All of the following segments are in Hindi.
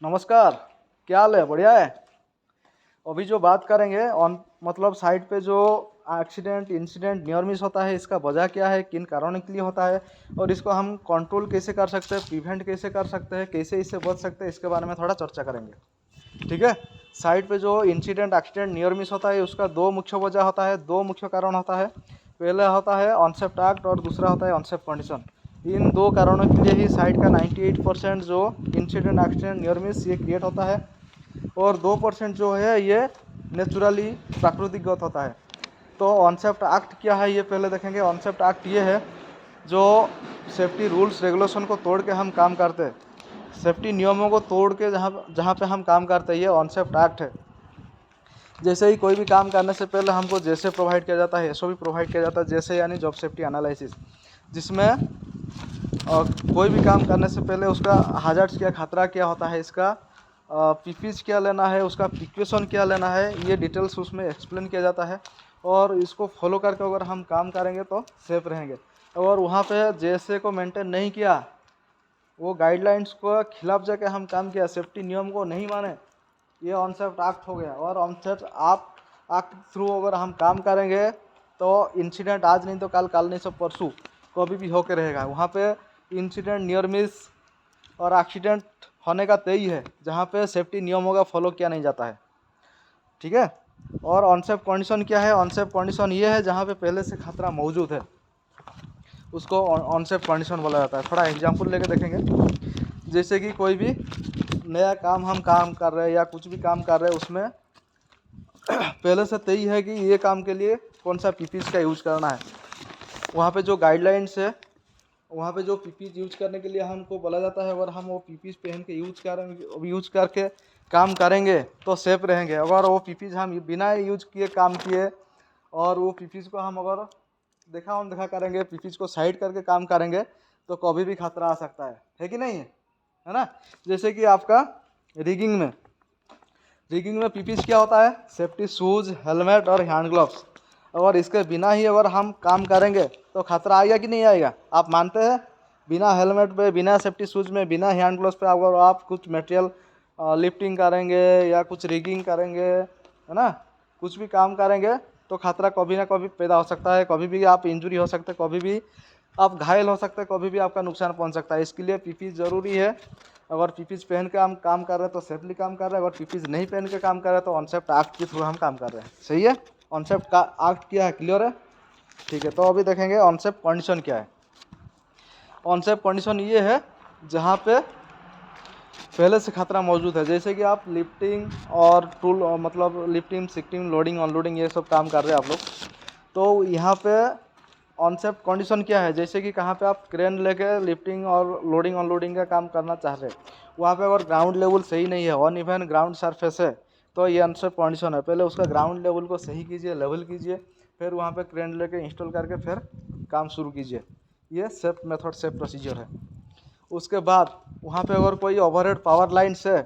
नमस्कार। क्या हाल है? बढ़िया है। अभी जो बात करेंगे ऑन मतलब साइट पे जो एक्सीडेंट इंसिडेंट नियर मिस होता है, इसका वजह क्या है, किन कारणों के लिए होता है और इसको हम कंट्रोल कैसे कर सकते हैं, प्रिवेंट कैसे कर सकते हैं, कैसे इससे बच सकते हैं, इसके बारे में थोड़ा चर्चा करेंगे। ठीक है। साइट पे जो इंसिडेंट एक्सीडेंट नियर मिस होता है, उसका दो मुख्य वजह होता है, दो मुख्य कारण होता है। पहला होता है ऑनसेप्ट एक्ट और दूसरा होता है ऑनसेप्ट कंडीशन। इन दो कारणों के लिए ही साइट का 98% जो इंसिडेंट एक्सीडेंट नियर मिस ये क्रिएट होता है और 2% जो है ये नेचुरली प्राकृतिकगत होता है। तो ऑनसेप्ट एक्ट क्या है ये पहले देखेंगे। ऑनसेप्ट एक्ट ये है जो सेफ्टी रूल्स रेगुलेशन को तोड़ के हम काम करते हैं, सेफ्टी नियमों को तोड़ के जहाँ जहाँ पे हम काम करते हैं, ये ऑनसेप्ट एक्ट है। जैसे ही कोई भी काम करने से पहले हमको जैसे प्रोवाइड किया जाता है, एसओपी प्रोवाइड किया जाता है, जैसे यानी जॉब सेफ्टी एनालिसिस, जिसमें कोई भी काम करने से पहले उसका हाजार्ड्स क्या, खतरा क्या होता है, इसका पीपीज क्या लेना है, उसका प्रिकॉशन क्या लेना है, ये डिटेल्स उसमें एक्सप्लेन किया जाता है। और इसको फॉलो करके अगर हम काम करेंगे तो सेफ रहेंगे। और वहाँ पे जैसे को मेंटेन नहीं किया, वो गाइडलाइंस को खिलाफ जाके हम काम किया, सेफ्टी नियम को नहीं माने, ये ऑनसेप्ट एक्ट हो गया। और ऑनसेप्ट एक्ट थ्रू अगर हम काम करेंगे तो इंसिडेंट आज नहीं तो कल, कल नहीं तो परसों कभी भी होके रहेगा। वहाँ पे इंसिडेंट नियर मिस और एक्सीडेंट होने का तय है जहाँ पे सेफ्टी नियमों का फॉलो किया नहीं जाता है। ठीक है। और ऑनसेप्ट कंडीशन क्या है? ऑनसेप्ट कंडीशन ये है जहाँ पे पहले से खतरा मौजूद है, उसको ऑनसेप्ट कंडीशन बोला जाता है। थोड़ा एग्जांपल लेके देखेंगे। जैसे कि कोई भी नया काम हम काम कर रहे हैं या कुछ भी काम कर रहे हैं, उसमें पहले से तय है कि ये काम के लिए कौन सा पीपीज का यूज करना है। वहाँ पे जो गाइडलाइंस है, वहाँ पे जो पीपीज यूज करने के लिए हमको बोला जाता है, अगर हम वो पीपीज पहन के यूज करके काम करेंगे तो सेफ रहेंगे। अगर वो पीपीज हम बिना यूज किए काम किए और वो पीपीज को हम अगर देखा करेंगे, पीपीज को साइड करके काम करेंगे, तो कभी भी खतरा आ सकता है कि नहीं है ना। जैसे कि आपका रिगिंग में पीपीज क्या होता है? सेफ्टी शूज, हेलमेट और हैंड ग्लव्स। और इसके बिना ही अगर हम काम करेंगे तो खतरा आएगा कि नहीं आएगा? आप मानते हैं? बिना हेलमेट पे, बिना सेफ्टी शूज में, बिना हैंड ग्लव्स पे अगर आप कुछ मटेरियल लिफ्टिंग करेंगे या कुछ रिगिंग करेंगे, है ना, कुछ भी काम करेंगे तो खतरा कभी ना कभी पैदा हो सकता है। कभी भी आप इंजरी हो सकते हैं, कभी भी आप घायल हो सकते हैं, कभी भी आपका नुकसान पहुंच सकता है। इसके लिए पीपीज ज़रूरी है। अगर पीपीज पहन के हम काम कर रहे हैं तो सेफली काम कर रहे हैं, अगर पीपीज नहीं पहन के काम कर रहे हैं तो ऑनसेप्ट एक्ट के थ्रू हम काम कर रहे हैं। सही है। ऑनसेप्ट का एक्ट क्या है, क्लियर है? ठीक है। तो अभी देखेंगे ऑनसेप्ट कंडीशन क्या है। ऑनसेप्ट कंडीशन ये है जहाँ पे पहले से खतरा मौजूद है। जैसे कि आप लिफ्टिंग और टूल मतलब लिफ्टिंग, शिफ्टिंग, लोडिंग अनलोडिंग ये सब काम कर रहे हैं आप लोग, तो यहाँ पे ऑनसेप्ट कंडीशन क्या है? जैसे कि कहाँ पे आप क्रेन लेके लिफ्टिंग और लोडिंग अनलोडिंग का काम करना चाह रहे हैं, वहाँ पे अगर ग्राउंड लेवल सही नहीं है, अनइवन ग्राउंड सरफेस है, तो ये ऑनसेप्ट कंडीशन है। पहले उसका ग्राउंड लेवल को सही कीजिए, लेवल कीजिए, फिर वहाँ पे क्रेन लेके इंस्टॉल करके फिर काम शुरू कीजिए। ये सेफ मेथड, सेफ प्रोसीजर है। उसके बाद वहाँ पे अगर कोई ओवरहेड पावर लाइन्स है,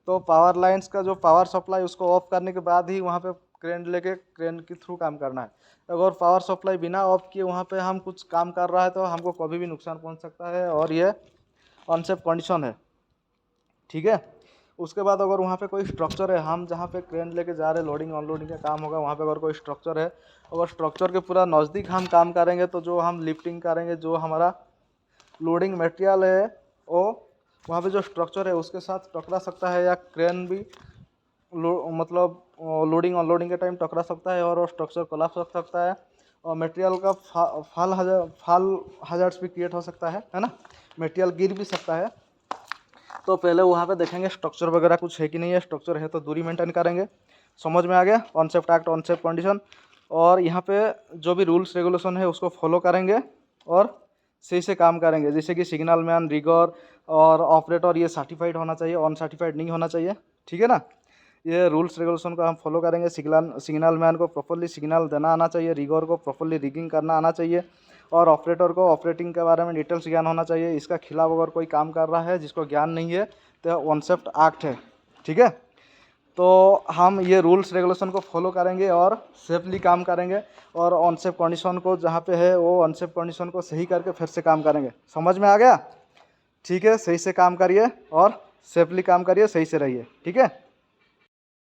तो पावर लाइन्स का जो पावर सप्लाई, उसको ऑफ करने के बाद ही वहाँ पे क्रेन लेके क्रेन के थ्रू काम करना है। अगर पावर सप्लाई बिना ऑफ किए वहाँ पे हम कुछ काम कर रहा है तो हमको कभी भी नुकसान पहुँच सकता है, और ये अनसेफ कंडीशन है। ठीक है। उसके बाद अगर वहाँ पे कोई स्ट्रक्चर है, हम जहाँ पे क्रेन लेके जा रहे हैं, लोडिंग अनलोडिंग का काम होगा, वहाँ पे अगर कोई स्ट्रक्चर है, अगर स्ट्रक्चर के पूरा नज़दीक हम काम करेंगे तो जो हम लिफ्टिंग करेंगे, जो हमारा लोडिंग मटेरियल है, वो वहाँ पे जो स्ट्रक्चर है उसके साथ टकरा सकता है, या क्रेन भी मतलब लोडिंग अनलोडिंग के टाइम टकरा सकता है और स्ट्रक्चर कोलैप्स हो सकता है, और मटेरियल का फाल हजार्ड्स भी क्रिएट हो सकता है ना, मटेरियल गिर भी सकता है। तो पहले वहाँ पे देखेंगे स्ट्रक्चर वगैरह कुछ है कि नहीं है, स्ट्रक्चर है तो दूरी मेंटेन करेंगे। समझ में आ गया? ऑनसेप्ट एक्ट, ऑनसेप्ट कंडीशन। और यहाँ पे जो भी रूल्स रेगुलेशन है उसको फॉलो करेंगे और सही से काम करेंगे। जैसे कि सिग्नल मैन, रिगर और ऑपरेटर ये सर्टिफाइड होना चाहिए, अनसर्टिफाइड नहीं होना चाहिए। ठीक है ना। ये रूल्स रेगुलेशन को हम फॉलो करेंगे। सिग्नल मैन को प्रॉपर्ली सिग्नल देना आना चाहिए, रिगर को प्रॉपर्ली रिगिंग करना आना चाहिए, और ऑपरेटर को ऑपरेटिंग के बारे में डिटेल्स ज्ञान होना चाहिए। इसका खिलाफ अगर कोई काम कर रहा है जिसको ज्ञान नहीं है तो ऑनसेप्ट एक्ट है। ठीक है। तो हम ये रूल्स रेगुलेशन को फॉलो करेंगे और सेफली काम करेंगे, और ऑनसेप्ट कंडीशन को जहाँ पे है वो ऑनसेप्ट कंडीशन को सही करके फिर से काम करेंगे। समझ में आ गया? ठीक है। सही से काम करिए और सेफली काम करिए, सही से रहिए, ठीक है।